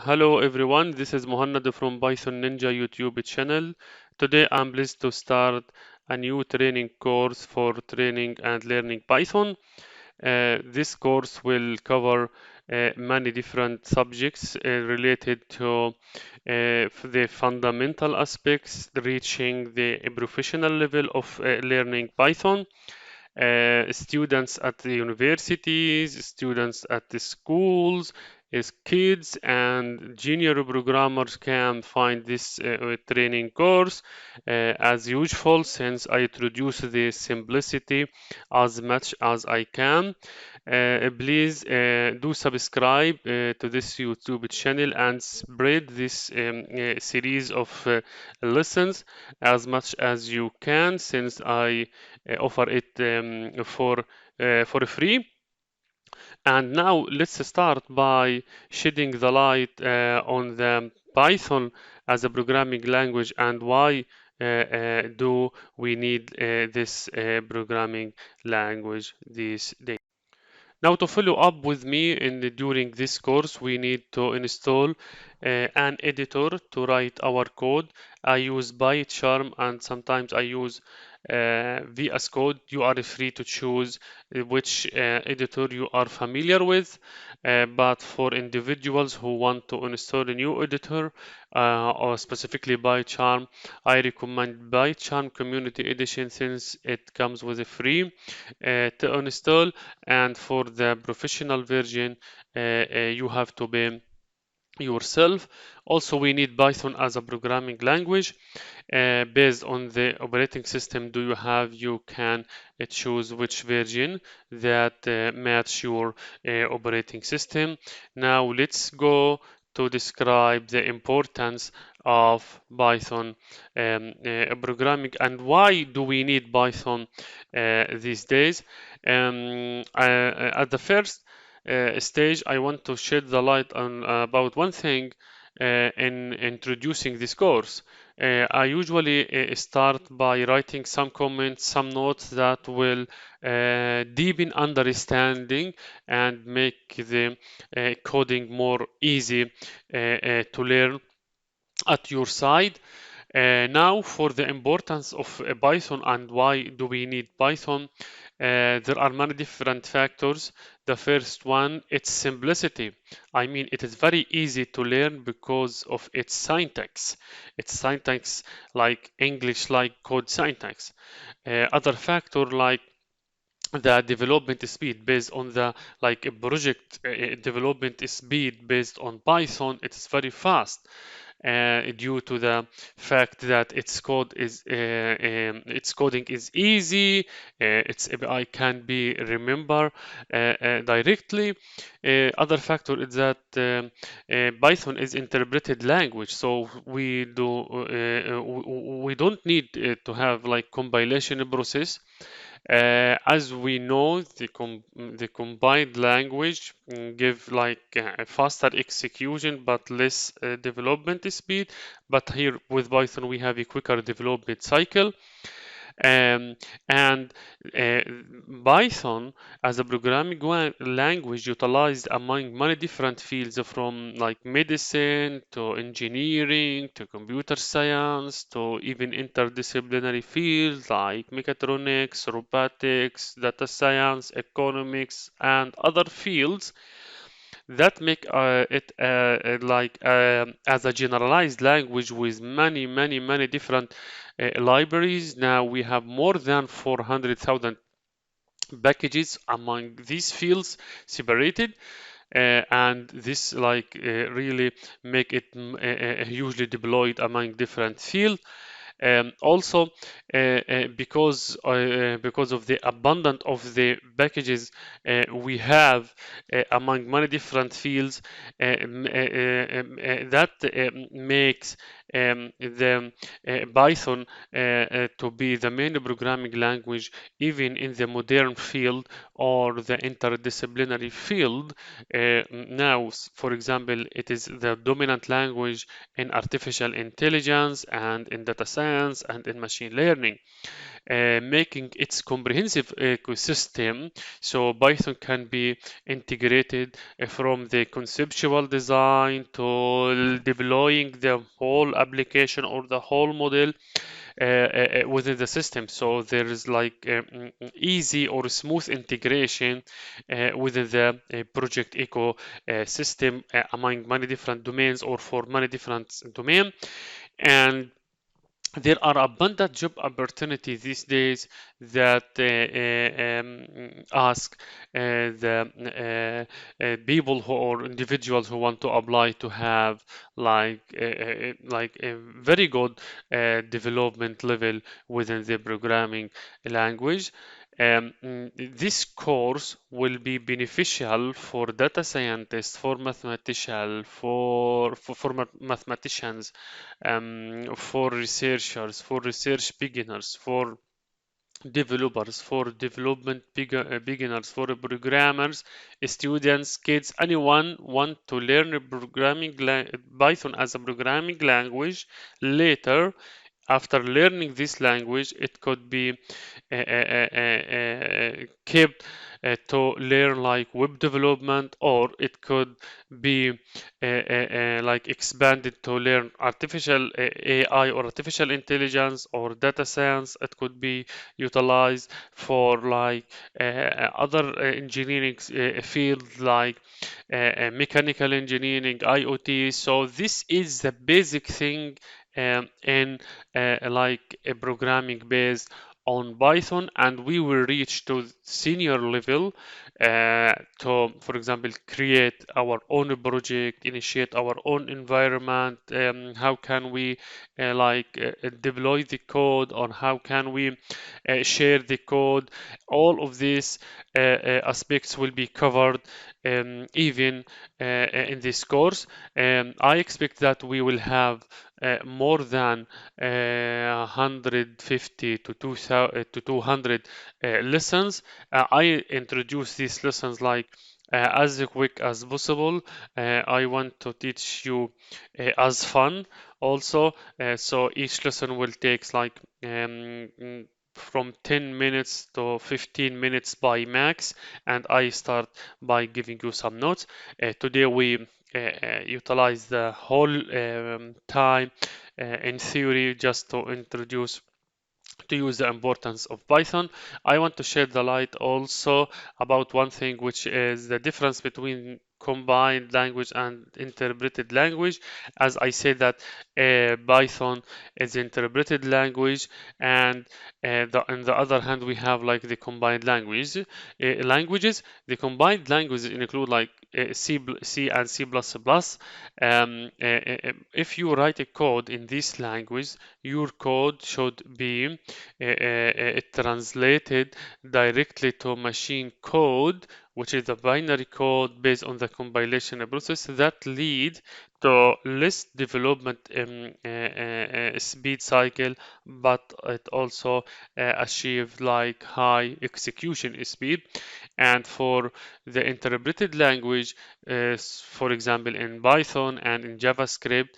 Hello everyone, this is Mohannad from Python Ninja YouTube channel. Today I'm pleased to start a new training course for training and learning Python. This course will cover many different subjects related to the fundamental aspects, reaching the professional level of learning Python. Students at the universities, students at the schools, as kids and junior programmers can find this training course as useful since I introduce the simplicity as much as I can. Please do subscribe to this YouTube channel and spread this series of lessons as much as you can since I offer it for free. And now let's start by shedding the light on the Python as a programming language and why do we need this programming language these days. Now to follow up with me during this course, we need to install an editor to write our code. I use PyCharm and sometimes I use VS Code. You are free to choose which editor you are familiar with. But for individuals who want to install a new editor or specifically PyCharm, I recommend PyCharm Community Edition since it comes with a free to install, and for the professional version you have to pay yourself. Also, we need Python as a programming language. Based on the operating system do you have, you can choose which version that match your operating system. Now let's go to describe the importance of Python programming and why do we need Python these days. At the first stage, I want to shed the light on about one thing in introducing this course. I usually start by writing some comments, some notes that will deepen understanding and make the coding more easy to learn at your side. Now for the importance of Python and why do we need Python. There are many different factors. The first one, its simplicity. I mean, it is very easy to learn because of its syntax. Its syntax like English, like code syntax. Other factor like the development speed based on the like a project development speed based on Python, it's very fast due to the fact that its coding is easy, its API can be remembered directly. Other factor is that Python is interpreted language, so we don't need to have like compilation process. As we know, the combined language give like a faster execution but less development speed. But here with Python, we have a quicker development cycle. Um, and uh, Python as a programming language utilized among many different fields from like medicine to engineering to computer science to even interdisciplinary fields like mechatronics, robotics, data science, economics, and other fields that make it as a generalized language with many different libraries. Now we have more than 400,000 packages among these fields separated, and this really make it hugely deployed among different fields. Also, because of the abundance of the packages we have among many different fields, that makes the Python to be the main programming language even in the modern field or the interdisciplinary field. Now, for example, it is the dominant language in artificial intelligence and in data science and in machine learning. making its comprehensive ecosystem so Python can be integrated from the conceptual design to deploying the whole application or the whole model within the system. So there is like easy or smooth integration within the project ecosystem among many different domains or for many different domains. And there are abundant job opportunities these days that ask the people who or individuals who want to apply to have like a very good development level within the programming language. This course will be beneficial for data scientists, for mathematicians, for mathematicians, for researchers, for research beginners, for developers, for development beginners, for programmers, students, kids, anyone want to learn Python as a programming language later. After learning this language, it could be kept to learn like web development, or it could be like expanded to learn artificial AI or artificial intelligence or data science. It could be utilized for like other engineering fields like mechanical engineering, IoT. So this is the basic thing in like a programming based on Python, and we will reach to senior level to, for example, create our own project, initiate our own environment. How can we deploy the code, or how can we share the code? All of these aspects will be covered even in this course. I expect that we will have more than 150 to 2000 to 200 lessons. I introduce these lessons like as quick as possible. I want to teach you as fun also. So each lesson will take like from 10 minutes to 15 minutes by max, and I start by giving you some notes. Today we utilize the whole time in theory just to introduce to use the importance of Python. I want to shed the light also about one thing, which is the difference between combined language and interpreted language. As I said that Python is interpreted language, and on the other hand we have like the combined languages. The combined languages include like C and C++. If you write a code in this language, your code should be translated directly to machine code, which is the binary code based on the compilation process that lead to less development speed cycle, but it also achieve like high execution speed. And for the interpreted language, for example in Python and in JavaScript,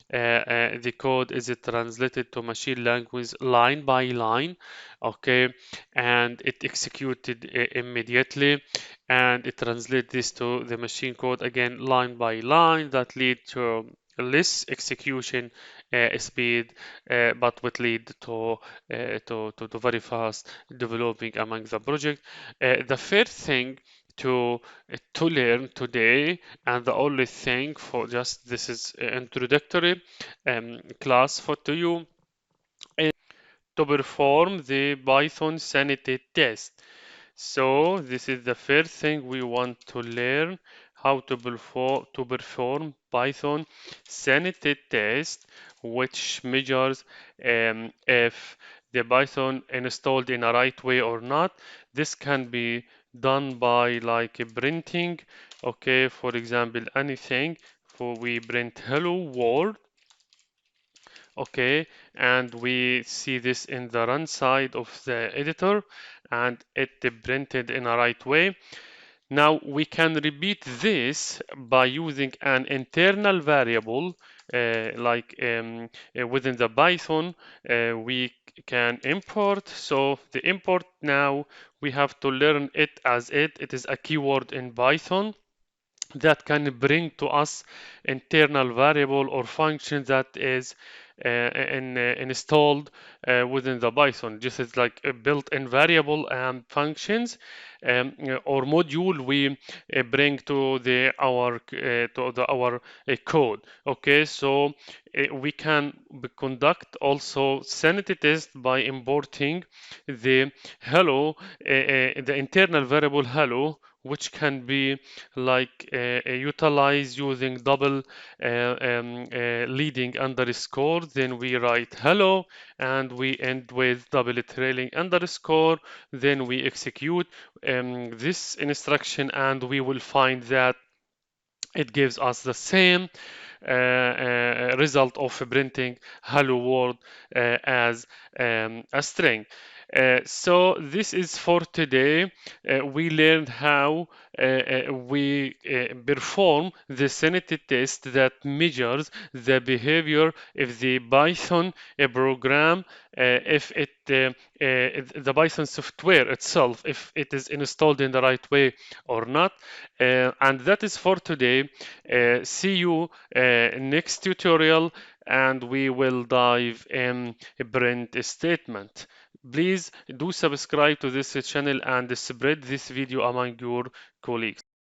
the code is translated to machine language line by line, okay, and it executed immediately, and it translates this to the machine code again line by line. That lead to less execution speed, but would lead to very fast developing among the project. The first thing to learn today, and the only thing for just this is introductory class for to you, to perform the Python sanity test. So this is the first thing we want to learn, how to perform Python sanity test, which measures if the Python installed in a right way or not. This can be done by like printing, okay, for example, anything. For we print hello world, okay, and we see this in the run side of the editor, and it printed in a right way. Now we can repeat this by using an internal variable within the Python, we can import. So the import now, we have to learn it as it is a keyword in Python that can bring to us internal variable or function that is installed within the Python. Just as like a built-in variable and functions or module we bring to our code. Okay, so we can conduct also sanity test by importing the hello, the internal variable hello, which can be like utilize using double leading underscore. Then we write hello and we end with double trailing underscore. Then we execute this instruction and we will find that it gives us the same result of printing hello world as a string. So this is for today. We learned how we perform the sanity test that measures the behavior of the Python program, if the Python software itself, if it is installed in the right way or not. And that is for today. See you next tutorial, and we will dive in a print statement. Please do subscribe to this channel and spread this video among your colleagues.